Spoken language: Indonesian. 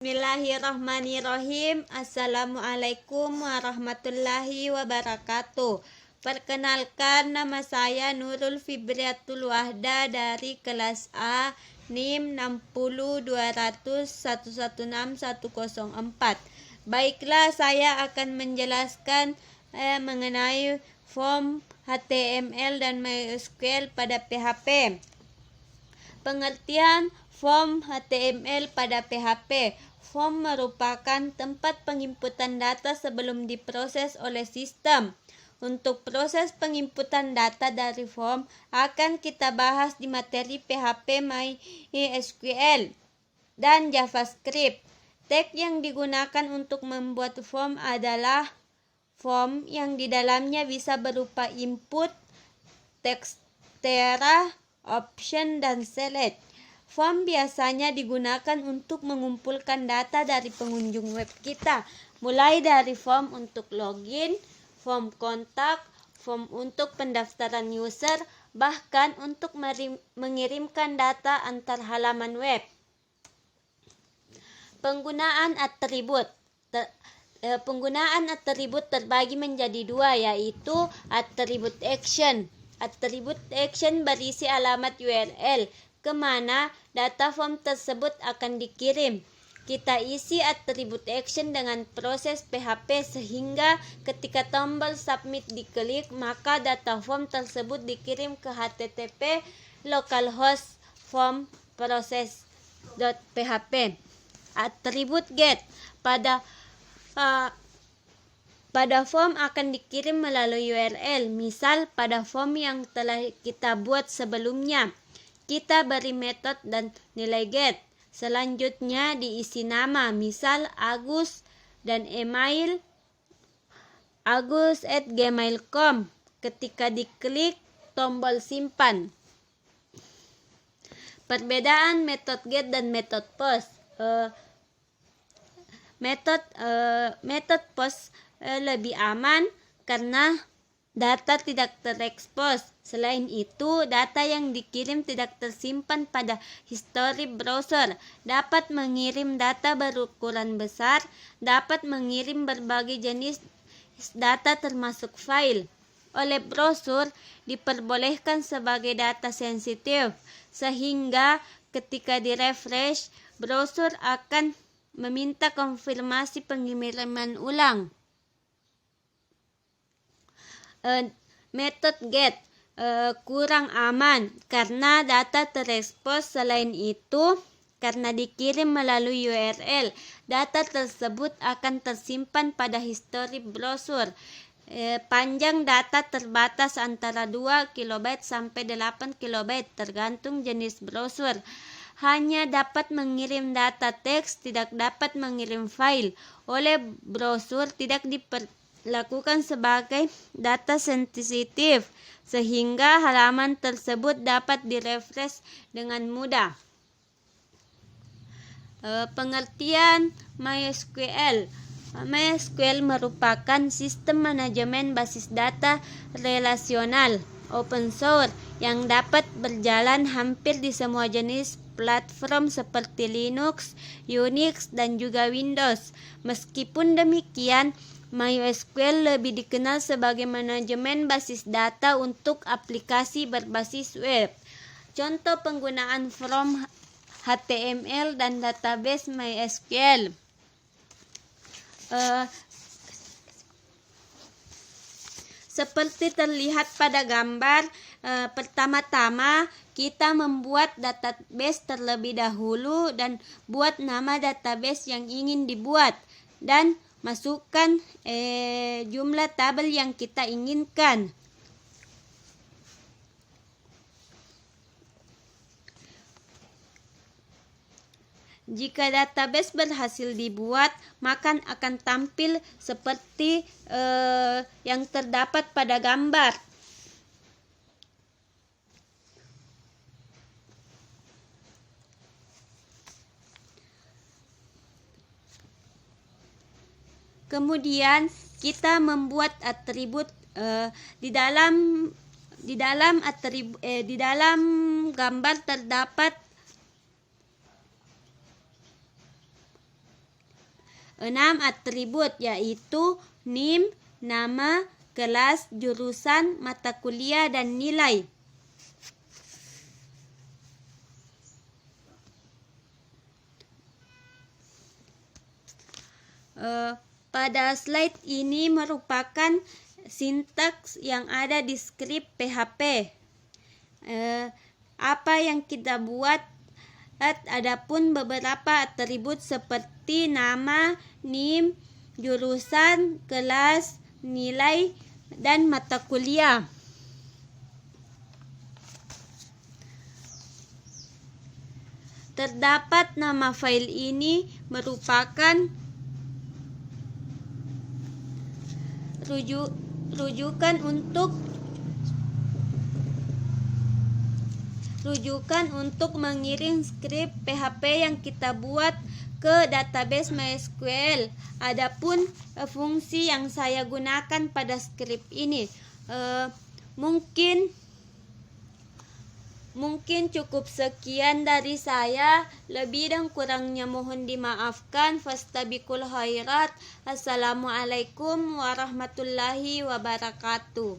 Bismillahirrahmanirrahim. Assalamualaikum warahmatullahi wabarakatuh. Perkenalkan, nama saya Nurul Fibriatul Wahda dari kelas A NIM 60200116104. Baiklah, saya akan menjelaskan mengenai form HTML dan MySQL pada PHP. Pengertian form HTML pada PHP. Form merupakan tempat penginputan data sebelum diproses oleh sistem. Untuk proses penginputan data dari form akan kita bahas di materi PHP MySQL dan JavaScript. Tag yang digunakan untuk membuat form adalah form yang di dalamnya bisa berupa input, teks, option, dan select. Form biasanya digunakan untuk mengumpulkan data dari pengunjung web kita, mulai dari form untuk login, form kontak, form untuk pendaftaran user, bahkan untuk mengirimkan data antar halaman web. Penggunaan atribut. Penggunaan atribut terbagi menjadi dua, yaitu atribut action. Atribut action berisi alamat URL kemana data form tersebut akan dikirim. Kita isi atribut action dengan proses PHP sehingga ketika tombol submit diklik, maka data form tersebut dikirim ke HTTP localhost form process.php. Atribut get. Pada form akan dikirim melalui URL. Misal, pada form yang telah kita buat sebelumnya, kita beri metode dan nilai get. Selanjutnya diisi nama, misal Agus, dan email agus@gmail.com. Ketika diklik tombol simpan. Perbedaan metode get dan metode post. Metode post lebih aman karena data tidak terekspos. Selain itu, data yang dikirim tidak tersimpan pada history browser, dapat mengirim data berukuran besar, dapat mengirim berbagai jenis data termasuk file. Oleh browser diperbolehkan sebagai data sensitif, sehingga ketika direfresh, browser akan meminta konfirmasi pengiriman ulang. Metode get kurang aman karena data terekspos. Selain itu, karena dikirim melalui URL, data tersebut akan tersimpan pada history browser. Panjang data terbatas antara 2 KB sampai 8 KB tergantung jenis browser. Hanya dapat mengirim data teks, tidak dapat mengirim file. Oleh browser tidak diperlakukan sebagai data sensitif, sehingga halaman tersebut dapat direfresh dengan mudah. Pengertian MySQL. MySQL merupakan sistem manajemen basis data relasional open source yang dapat berjalan hampir di semua jenis platform seperti Linux, Unix, dan juga Windows. Meskipun demikian, MySQL lebih dikenal sebagai manajemen basis data untuk aplikasi berbasis web. Contoh penggunaan form HTML dan database MySQL. Seperti terlihat pada gambar, pertama-tama kita membuat database terlebih dahulu dan buat nama database yang ingin dibuat dan masukkan jumlah tabel yang kita inginkan. Jika database berhasil dibuat, maka akan tampil seperti yang terdapat pada gambar. Kemudian kita membuat atribut di dalam gambar terdapat 6 atribut, yaitu NIM, nama, kelas, jurusan, mata kuliah, dan nilai. Pada slide ini merupakan sintaks yang ada di skrip PHP. Apa yang kita buat, adapun beberapa atribut seperti nama, NIM, jurusan, kelas, nilai, dan mata kuliah. Terdapat nama file ini merupakan rujukan untuk mengirim skrip PHP yang kita buat ke database MySQL. Adapun fungsi yang saya gunakan pada skrip ini, mungkin cukup sekian dari saya. Lebih dan kurangnya mohon dimaafkan. Fastabiqul khairat. Assalamualaikum warahmatullahi wabarakatuh.